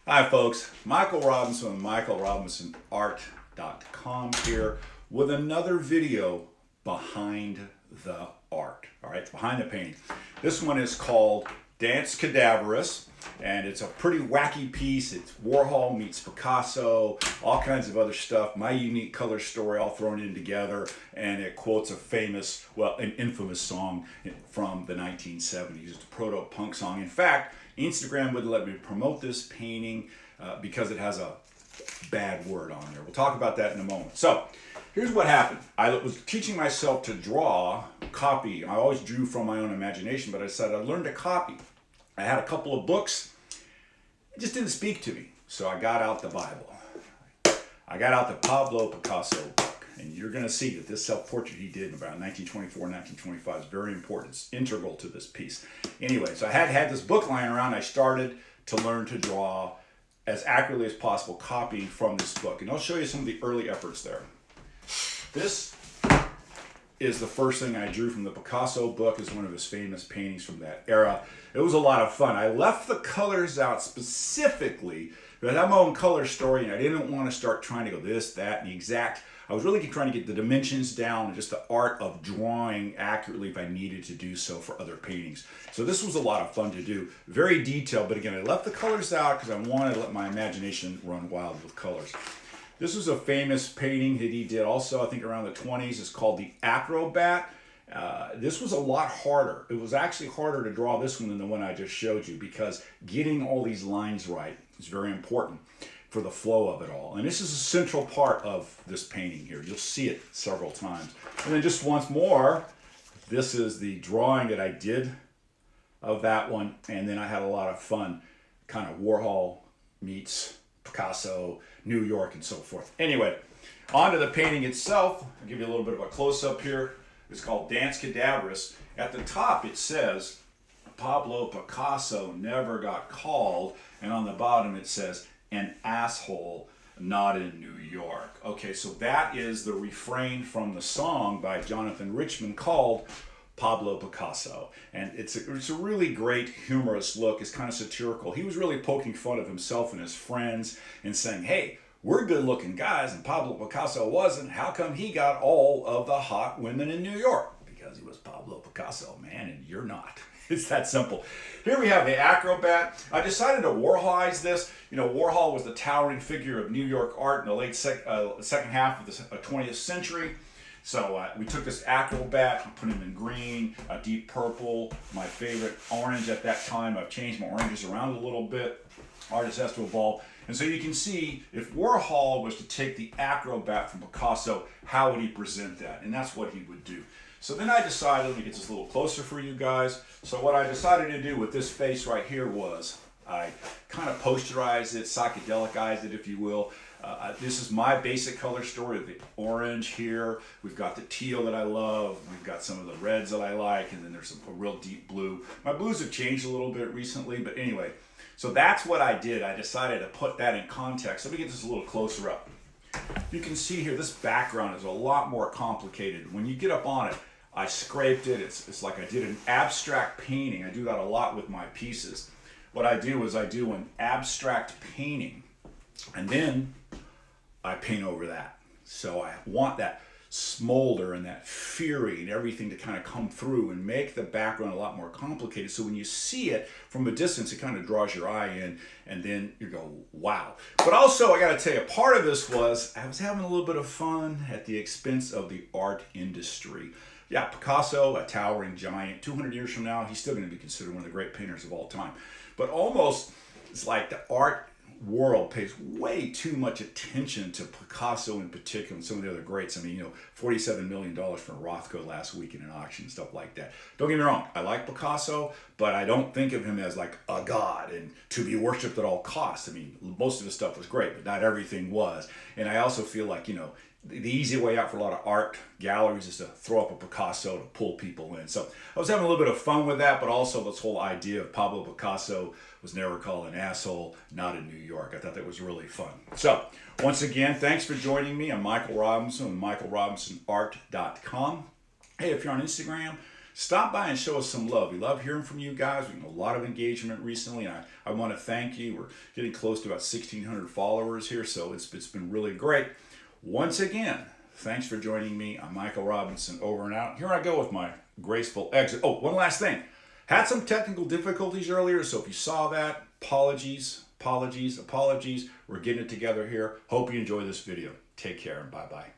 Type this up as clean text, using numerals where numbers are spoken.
Hi folks, Michael Robinson with MichaelRobinsonArt.com here with another video behind the art, all right, behind the painting. This one is called Dance Cadaverous, and it's a pretty wacky piece. It's Warhol meets Picasso, all kinds of other stuff, my unique color story all thrown in together, and it quotes a famous, well, an infamous song from the 1970s. It's a proto-punk song. In fact, Instagram wouldn't let me promote this painting because it has a bad word on there. We'll talk about that in a moment. So here's what happened. I was teaching myself to draw, copy. I always drew from my own imagination, but I said I learned to copy. I had a couple of books. It just didn't speak to me. So I got out the Bible. I got out the Pablo Picasso book. And you're going to see that this self-portrait he did in about 1924, 1925 is very important. It's integral to this piece. Anyway, so I had this book lying around. I started to learn to draw as accurately as possible, copying from this book. And I'll show you some of the early efforts there. This is the first thing I drew from the Picasso book. It's one of his famous paintings from that era. It was a lot of fun. I left the colors out specifically because I have my own color story, and I didn't want to start trying to go this, that, and the exact. I was really trying to get the dimensions down and just the art of drawing accurately if I needed to do so for other paintings. So this was a lot of fun to do. Very detailed, but again, I left the colors out because I wanted to let my imagination run wild with colors. This was a famous painting that he did also, I think around the 20s. It's called the Acrobat. This was a lot harder. It was actually harder to draw this one than the one I just showed you because getting all these lines right is very important for the flow of it all. And this is a central part of this painting here. You'll see it several times. And then just once more, this is the drawing that I did of that one. And then I had a lot of fun, kind of Warhol meets Picasso, New York, and so forth. Anyway, on to the painting itself. I'll give you a little bit of a close-up here. It's called Dance Cadaverous. At the top it says, Pablo Picasso never got called. And on the bottom it says, an asshole not in New York. Okay, so that is the refrain from the song by Jonathan Richman called Pablo Picasso. And it's a really great humorous look. It's kind of satirical. He was really poking fun of himself and his friends and saying, hey, we're good looking guys and Pablo Picasso wasn't. How come he got all of the hot women in New York? Because he was Pablo Picasso, man, and you're not. It's that simple. Here we have the Acrobat. I decided to Warholize this. You know, Warhol was the towering figure of New York art in the late second half of the 20th century. So we took this Acrobat and put him in green, a deep purple, my favorite orange at that time. I've changed my oranges around a little bit. Artist has to evolve. And so you can see if Warhol was to take the Acrobat from Picasso, how would he present that? And that's what he would do. So then I decided, let me get this a little closer for you guys. So what I decided to do with this face right here was I kind of posterized it, psychedelicized it, if you will. This is my basic color story, the orange here. We've got the teal that I love. We've got some of the reds that I like, and then there's a real deep blue. My blues have changed a little bit recently, but anyway. So that's what I did. I decided to put that in context. Let me get this a little closer up. You can see here, this background is a lot more complicated. When you get up on it, I scraped it. It's like I did an abstract painting. I do that a lot with my pieces. What I do is I do an abstract painting, and then I paint over that. So I want that smolder and that fury and everything to kind of come through and make the background a lot more complicated. So when you see it from a distance, it kind of draws your eye in, and then you go, wow. But also, I got to tell you, part of this was I was having a little bit of fun at the expense of the art industry. Yeah, Picasso, a towering giant. 200 years from now, he's still going to be considered one of the great painters of all time. But almost, it's like the art world pays way too much attention to Picasso in particular and some of the other greats. I mean, you know, $47 million from Rothko last week in an auction and stuff like that. Don't get me wrong, I like Picasso, but I don't think of him as like a god and to be worshipped at all costs. I mean, most of his stuff was great, but not everything was. And I also feel like, you know, the easy way out for a lot of art galleries is to throw up a Picasso to pull people in. So I was having a little bit of fun with that, but also this whole idea of Pablo Picasso was never called an asshole, not in New York. I thought that was really fun. So once again, thanks for joining me. I'm Michael Robinson with MichaelRobinsonArt.com. Hey, if you're on Instagram, stop by and show us some love. We love hearing from you guys. We've had a lot of engagement recently, and I want to thank you. We're getting close to about 1,600 followers here, so it's been really great. Once again, thanks for joining me. I'm Michael Robinson, over and out. Here I go with my graceful exit. Oh, one last thing. Had some technical difficulties earlier, so if you saw that, apologies. We're getting it together here. Hope you enjoy this video. Take care and bye-bye.